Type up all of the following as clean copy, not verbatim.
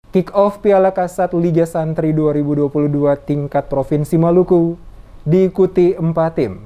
Kick-off Piala Kasat Liga Santri 2022 tingkat Provinsi Maluku diikuti 4 tim.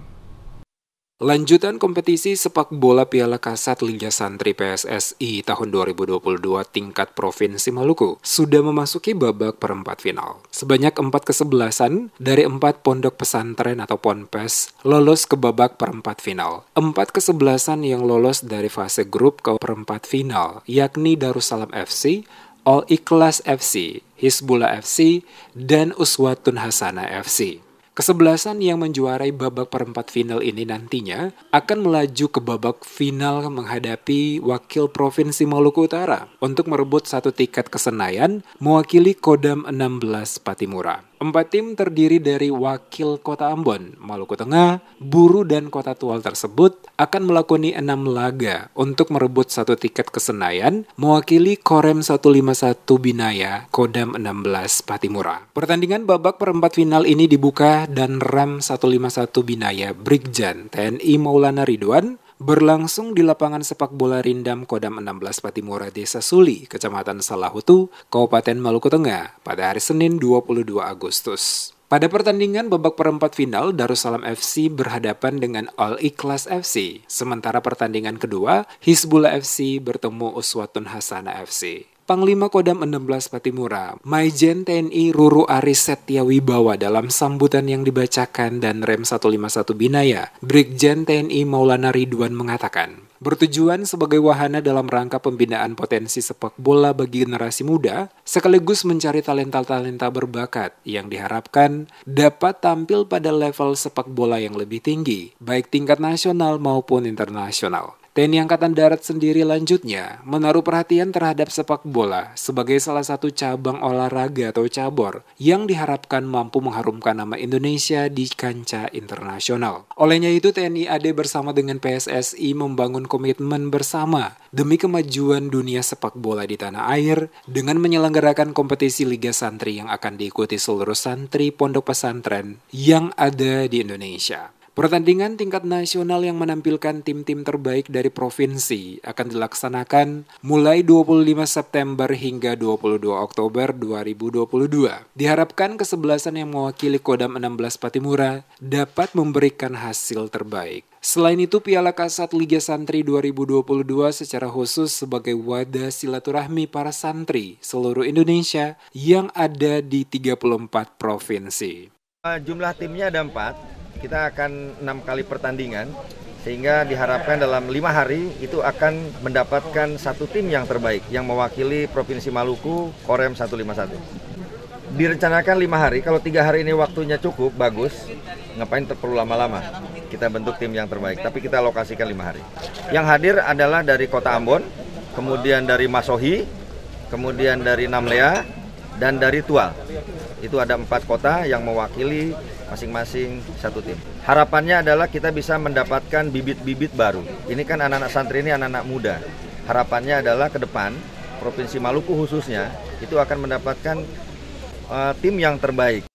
Lanjutan kompetisi sepak bola Piala Kasat Liga Santri PSSI tahun 2022 tingkat Provinsi Maluku sudah memasuki babak perempat final. Sebanyak 4 kesebelasan dari 4 pondok pesantren atau ponpes lolos ke babak perempat final. 4 kesebelasan yang lolos dari fase grup ke perempat final, yakni Darussalam FC, All Ikhlas FC, Hizbullah FC, dan Uswatun Hasanah FC. Kesebelasan yang menjuarai babak perempat final ini nantinya akan melaju ke babak final menghadapi wakil Provinsi Maluku Utara untuk merebut 1 tiket ke Senayan mewakili Kodam 16 Patimura. 4 tim terdiri dari wakil Kota Ambon, Maluku Tengah, Buru, dan Kota Tual tersebut akan melakoni 6 laga untuk merebut 1 tiket ke Senayan mewakili Korem 151 Binaya, Kodam 16 Patimura. Pertandingan babak perempat final ini dibuka dan Ram 151 Binaya Brigjen TNI Maulana Ridwan berlangsung di lapangan sepak bola Rindam Kodam 16 Patimura Desa Suli, Kecamatan Salahutu, Kabupaten Maluku Tengah pada hari Senin 22 Agustus. Pada pertandingan babak perempat final, Darussalam FC berhadapan dengan All Ikhlas FC. Sementara pertandingan kedua, Hizbullah FC bertemu Uswatun Hasanah FC. Panglima Kodam 16 Patimura, Maijen TNI Ruru Aris Setyawibawa dalam sambutan yang dibacakan dan Rem 151 Binaya, Brigjen TNI Maulana Ridwan mengatakan, bertujuan sebagai wahana dalam rangka pembinaan potensi sepak bola bagi generasi muda, sekaligus mencari talenta-talenta berbakat yang diharapkan dapat tampil pada level sepak bola yang lebih tinggi, baik tingkat nasional maupun internasional. TNI Angkatan Darat sendiri lanjutnya menaruh perhatian terhadap sepak bola sebagai salah satu cabang olahraga atau cabur yang diharapkan mampu mengharumkan nama Indonesia di kancah internasional. Olehnya itu TNI AD bersama dengan PSSI membangun komitmen bersama demi kemajuan dunia sepak bola di tanah air dengan menyelenggarakan kompetisi Liga Santri yang akan diikuti seluruh santri pondok pesantren yang ada di Indonesia. Pertandingan tingkat nasional yang menampilkan tim-tim terbaik dari provinsi akan dilaksanakan mulai 25 September hingga 22 Oktober 2022. Diharapkan kesebelasan yang mewakili Kodam 16 Patimura dapat memberikan hasil terbaik. Selain itu, Piala Kasat Liga Santri 2022 secara khusus sebagai wadah silaturahmi para santri seluruh Indonesia yang ada di 34 provinsi. Jumlah timnya ada 4. Kita akan 6 kali pertandingan, sehingga diharapkan dalam 5 hari itu akan mendapatkan 1 tim yang terbaik yang mewakili Provinsi Maluku, Korem 151. Direncanakan 5 hari, kalau 3 hari ini waktunya cukup, bagus, ngapain perlu lama-lama. Kita bentuk tim yang terbaik, tapi kita alokasikan 5 hari. Yang hadir adalah dari Kota Ambon, kemudian dari Masohi, kemudian dari Namlea, dan dari Tual. Itu ada 4 kota yang mewakili masing-masing 1 tim. Harapannya adalah kita bisa mendapatkan bibit-bibit baru. Ini kan anak-anak santri ini anak-anak muda. Harapannya adalah ke depan, Provinsi Maluku khususnya, itu akan mendapatkan tim yang terbaik.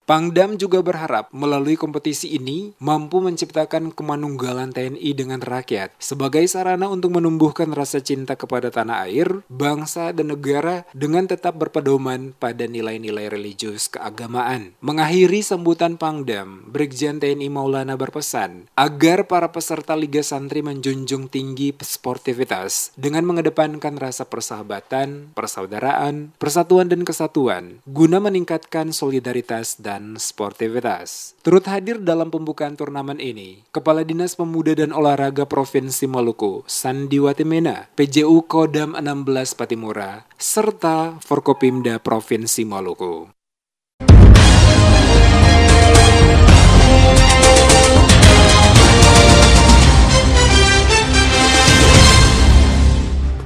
Pangdam juga berharap melalui kompetisi ini mampu menciptakan kemanunggalan TNI dengan rakyat sebagai sarana untuk menumbuhkan rasa cinta kepada tanah air, bangsa, dan negara dengan tetap berpedoman pada nilai-nilai religius keagamaan. Mengakhiri sambutan Pangdam, Brigjen TNI Maulana berpesan agar para peserta Liga Santri menjunjung tinggi sportivitas dengan mengedepankan rasa persahabatan, persaudaraan, persatuan, dan kesatuan guna meningkatkan solidaritas dan sportivitas. Turut hadir dalam pembukaan turnamen ini, Kepala Dinas Pemuda dan Olahraga Provinsi Maluku, Sandiwati Mena, PJU Kodam 16 Patimura, serta Forkopimda Provinsi Maluku.